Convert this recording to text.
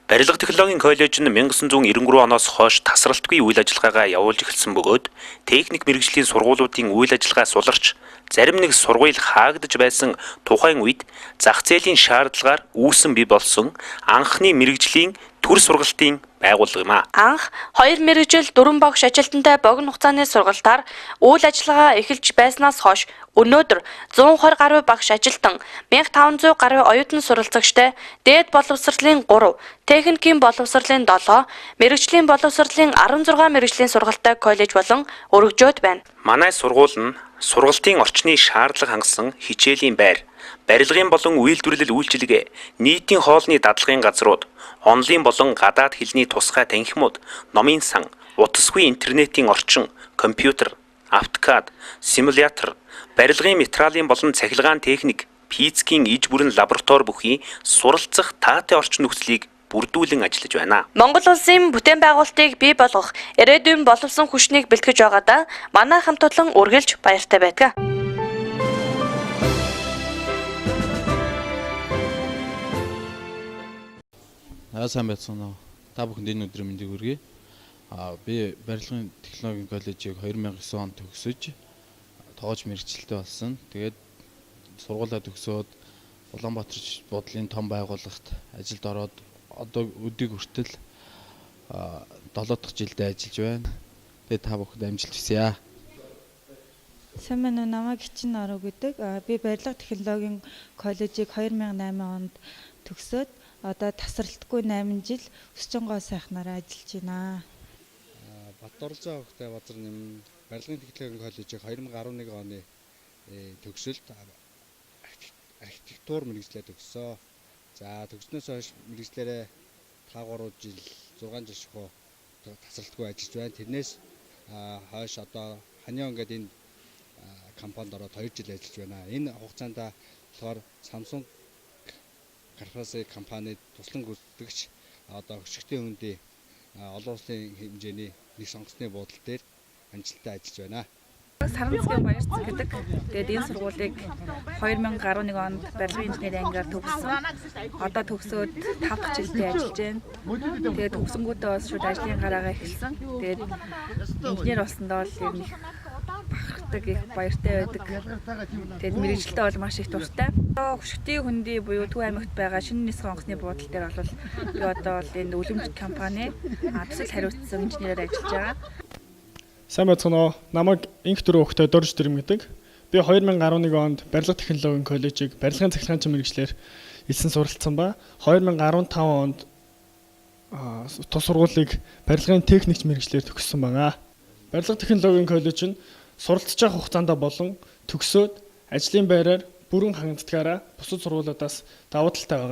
Барилга технологийн коллеж нь 1993 оноос хойш тасралтгүй үйл ажиллагаагаа явуулж эхэлсэн бөгөөд техник мэргэжлийн сургуулиудын үйл ажиллагаа суларч зарим нэг сургууль хаагдж байсан тухайн үед зах зээлийн шаардлагаар үүсэн бий болсон анхны мэргэжлийн төр сургалтын байгууллага юм а. Анх 2 мэргэжил 4 багш ажилтнтай богино хугацааны сургалтаар үйл ажиллагаа эхэлж байснаас хойш өнөөдөр 120 гаруй багш ажилтан 1500 гаруй оюутан суралцагчтай дээд боловсролын 3, техникийн боловсролын 7, мэргэжлийн боловсролын 16 мэргэжлийн сургалттай коллеж болон өргөжөөд байна. Манай сургууль нь сургалтын орчны шаардлага хангасан хичээлийн байр, барилгын болон үйлдвэрлэл үйлчилгээ, нийтийн хоолны дадлагын газрууд, онлайн болон гадаад хэлний тусгай танхимууд, номын сан, утасгүй интернетийн орчин, компьютер, автокад, симулятор, барилгын материалын болон цахилгаан техник, физикийн иж бүрэн лаборатори бүхий суралцах таатай орчин нөхцөлийг бүрдүүлэн ажиллаж байна. Монгол улсын бүтээн байгуулалтыг бий болгох ирээдүйн боловсон хүчнийг бэлтгэж байгаадаа манай хамт олон үргэлж баяртай байдаг. Сайн байцгаана уу. Та бүхэнд энэ өдрийн мэндийг хүргэе. Би барилгын технологийн коллежийг 2009 онд төгсөж тоож мэргэжилтэй болсон. Тэгээд сургуулаа төгсөөд Улаанбаатар бодлын том байгууллагт ажилд ороод одоо өдийг хүртэл 7 дахь жилдээ ажиллаж байна. Тэгээд та бүхэнд амжилт хүсье. Сайн байна уу, намайг Хичин Ороо гэдэг. Би барилга технологийн коллежийг 2008 онд төгсөөд одоо тасралтгүй 8 жил өсчөнгөө сайхнаараа ажиллаж байна. Баторлзаа хөгтэй базар нэм барилгын технологийн коллежийг 2011 оны төгсөлд архитектур мэргэжлээ төгссөн. За төгснөөс хойш мэргэжлээрээ 5-3 жил 6 жил шахуу тасралтгүй ажиллаж байна. Тэрнээс хойш одоо Ханион гэдэг энэ компанид ороод 2 жил ажиллаж байна. Энэ хугацаанд болохоор Samsung Карфасын компанид туслан гүйцэтгэгч одоо хөшигтэй хөндий олон улсын хэмжээний нэг сонгоцны буудлын дээр амжилттай ажиллаж байна. Саранцгийн Баярцаг гэдэг. Тэгээд энэ сургуулийг 2011 онд барилгын инженерийн ангиар төгссөн. Одоо төгсөөд 5 дахь жилдээ ажиллаж байна. Тэгээд төгсөнгүүтээ бас шууд ажлын гараагаа эхэлсэн. Тэгээд инженер болсондоо л ер нь их бахархдаг, их баяртай байдаг. Тэгээд мэргэжилтэй бол маш их дуртай. Хөшигтэй хөндий буюу Төв аймагт байгаа шинэ нисэх онгоцны буудлын дээр бол би одоо бол энэ үлэмжит компани төсөл хариуцсан инженерээр ажиллаж байгаа. Сайн байцгаана уу. Намайг инх дөрөв хөхтэй Дорж Дэрэм гэдэг. Би 2011 онд барилга технологийн коллежийг барилгын цахилгаанчин мэргэжлэр элсэн суралцсан ба 2015 онд тус сургуулийг барилгын техникч мэргэжлэр төгссөн байна. Барилга технологийн коллеж нь суралцж байгаа хугацаанд болон төгсөөд ажлын байраар бүрэн хангалтгаараа бусад сургуулиудаас давуу талтай байгаа.